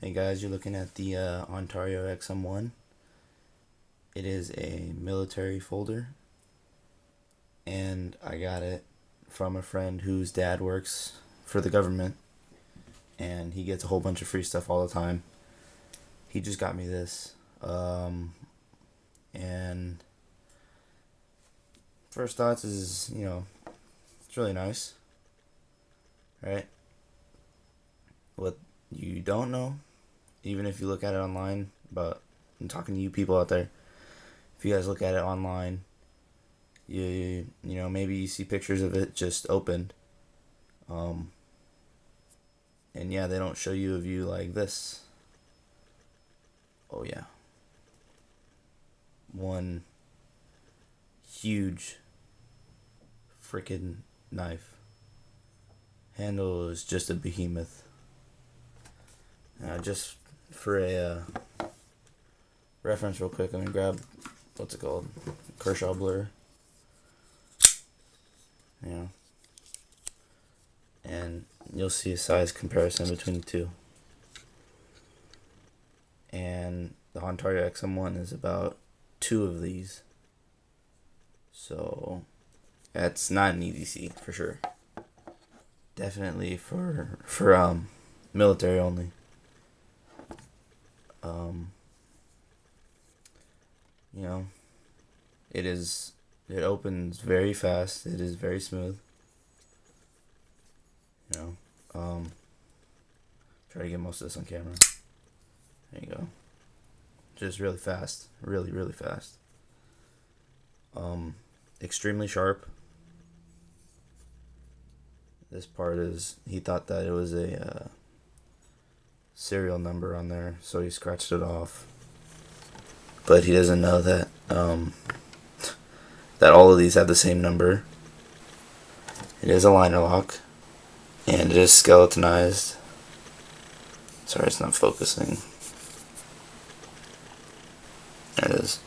Hey guys, you're looking at the Ontario XM-1. It is a military folder, and I got it from a friend whose dad works for the government, and he gets a whole bunch of free stuff all the time. He just got me this, and first thoughts is, it's really nice, right? What you don't know, even if you look at it online, but I'm talking to you people out there. If you guys look at it online, maybe you see pictures of it just opened, and yeah, they don't show you a view like this. Oh yeah, one huge freaking knife. Handle is just a behemoth. Just for a reference, real quick, I'm gonna grab what's it called, Kershaw Blur. And you'll see a size comparison between the two. And the Ontario XM-1 is about 2 of these, so that's not an EDC for sure. Definitely for military only. It opens very fast. It is very smooth. Try to get most of this on camera. There you go. Just really fast. Really, really fast. Extremely sharp. This part is, he thought that it was a serial number on there, so he scratched it off. But he doesn't know that that all of these have the same number. It is a liner lock, and it is skeletonized. Sorry, it's not focusing. There it is.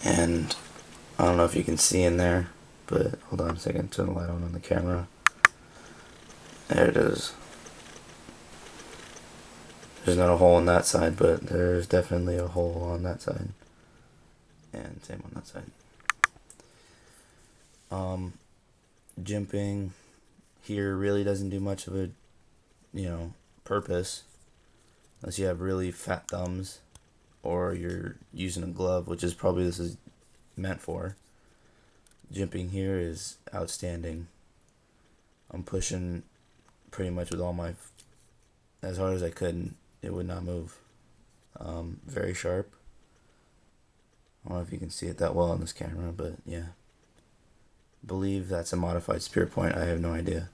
And I don't know if you can see in there, but hold on a second, turn the light on the camera. There it is. There's not a hole on that side, but there's definitely a hole on that side. And same on that side. Jimping here really doesn't do much of a, purpose. Unless you have really fat thumbs, or you're using a glove, which is probably this is meant for. Jimping here is outstanding. I'm pushing pretty much with all my, as hard as I could, and it would not move. Very sharp. I don't know if you can see it that well on this camera, but yeah. Believe that's a modified spear point. I have no idea.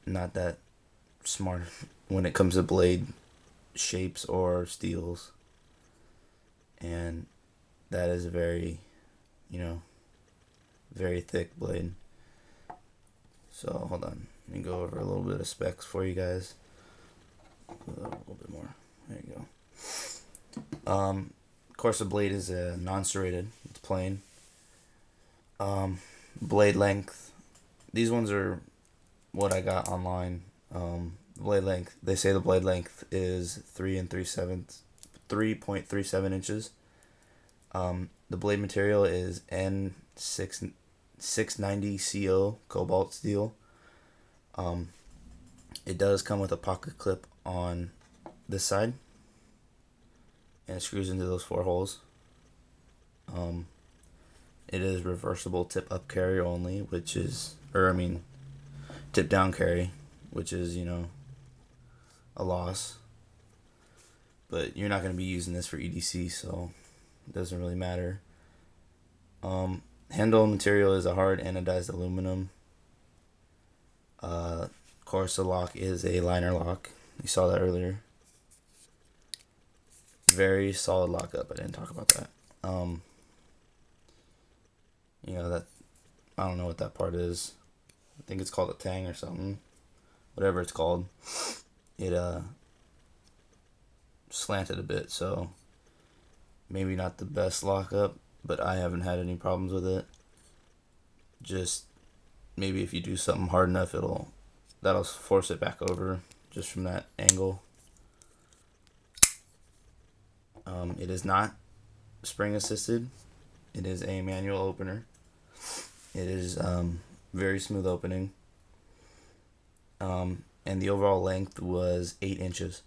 Not that smart when it comes to blade shapes or steels. And that is a very, very thick blade. So hold on. Let me go over a little bit of specs for you guys. A little bit more. There you go. Of course, the blade is non-serrated. It's plain. Blade length. These ones are what I got online. Blade length. They say the blade length is 3.37 inches. The blade material is N690 CO cobalt steel. It does come with a pocket clip on this side, and it screws into those 4 holes. It is reversible tip up carry only, which is, tip down carry, which is, a loss. But you're not going to be using this for EDC, so it doesn't really matter. Handle material is a hard anodized aluminum. Of course, the lock is a liner lock. You saw that earlier. Very solid lockup. I didn't talk about that. That, I don't know what that part is. I think it's called a tang or something. Whatever it's called. It slanted a bit, so maybe not the best lockup, but I haven't had any problems with it. Just maybe if you do something hard enough, that'll force it back over just from that angle. It is not spring assisted. It is a manual opener. It is very smooth opening. And the overall length was 8 inches.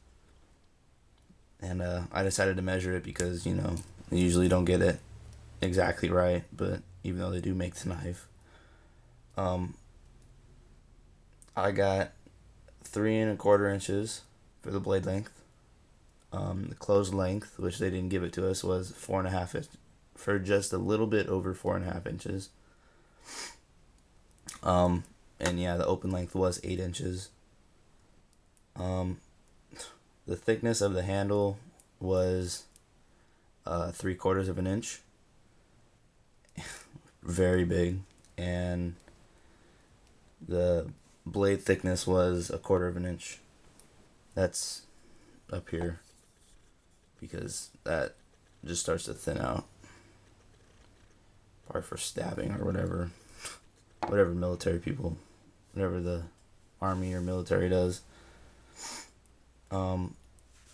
And I decided to measure it because, they usually don't get it exactly right, but even though they do make the knife, I got 3¼ inches for the blade length. The closed length, which they didn't give it to us, was 4½ inches, for just a little bit over 4½ inches. And yeah, the open length was 8 inches. The thickness of the handle was 3/4 inch. Very big. And the blade thickness was 1/4 inch. That's up here, because that just starts to thin out. Probably for stabbing or whatever military people, whatever the army or military does.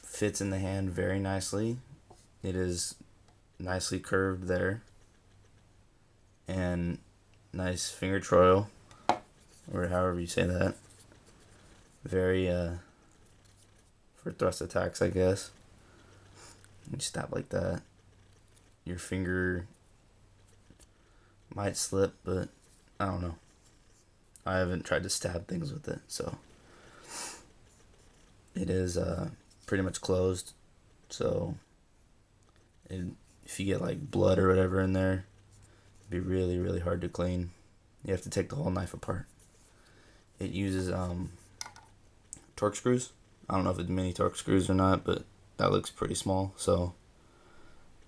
Fits in the hand very nicely. It is nicely curved there, and nice finger troil, or however you say that. Very for thrust attacks, I guess. You stab like that, your finger might slip, but I don't know. I haven't tried to stab things with it, so it is pretty much closed. So if you get like blood or whatever in there, it'd be really, really hard to clean. You have to take the whole knife apart. It uses torque screws. I don't know if it's mini torque screws or not, but that looks pretty small, so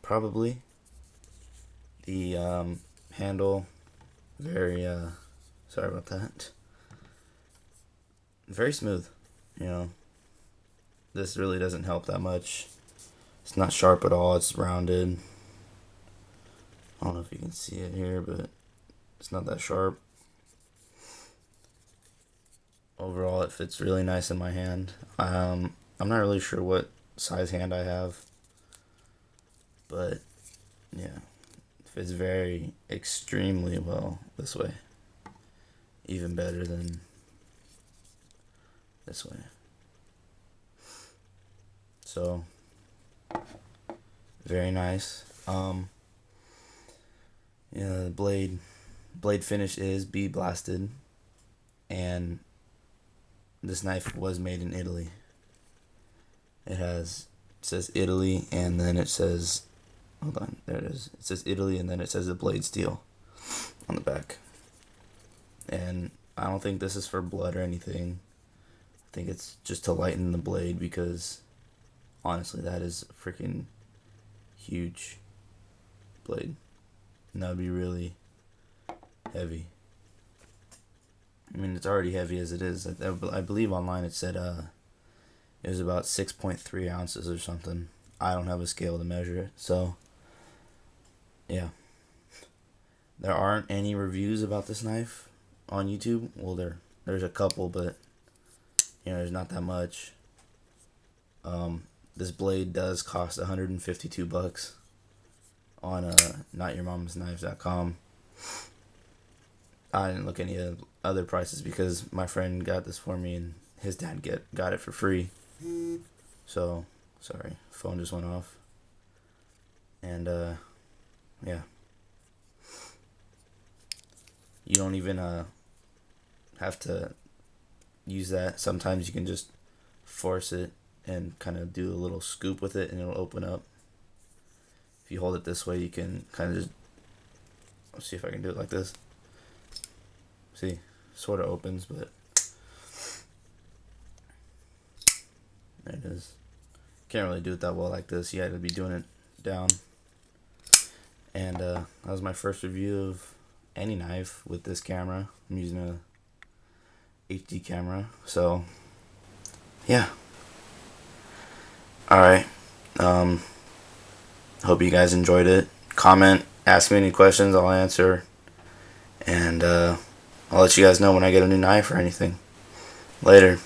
probably. The handle, very sorry about that, very smooth. This really doesn't help that much. It's not sharp at all. It's rounded. I don't know if you can see it here, but it's not that sharp. Overall, it fits really nice in my hand. I'm not really sure what size hand I have, but yeah, it fits very extremely well this way. Even better than this way. So very nice. The blade finish is bee blasted, and this knife was made in Italy. It says Italy, and then it says, hold on, there it is. It says Italy, and then it says the blade steel on the back. And I don't think this is for blood or anything. I think it's just to lighten the blade, because honestly, that is a freaking huge blade. And that would be really heavy. I mean, it's already heavy as it is. I believe online it said it was about 6.3 ounces or something. I don't have a scale to measure it, so yeah. There aren't any reviews about this knife on YouTube. Well, there's a couple, but there's not that much. This blade does cost $152 on notyourmomsknives.com. I didn't look any other prices because my friend got this for me and his dad got it for free. So, sorry, phone just went off. And yeah. You don't even have to use that. Sometimes you can just force it and kind of do a little scoop with it, and it'll open up. If you hold it this way, you can kind of just, let's see if I can do it like this. See, sort of opens, but there it is. Can't really do it that well like this. You had to be doing it down. And that was my first review of any knife with this camera. I'm using a HD camera, so yeah. Alright, hope you guys enjoyed it. Comment, ask me any questions, I'll answer, and I'll let you guys know when I get a new knife or anything. Later.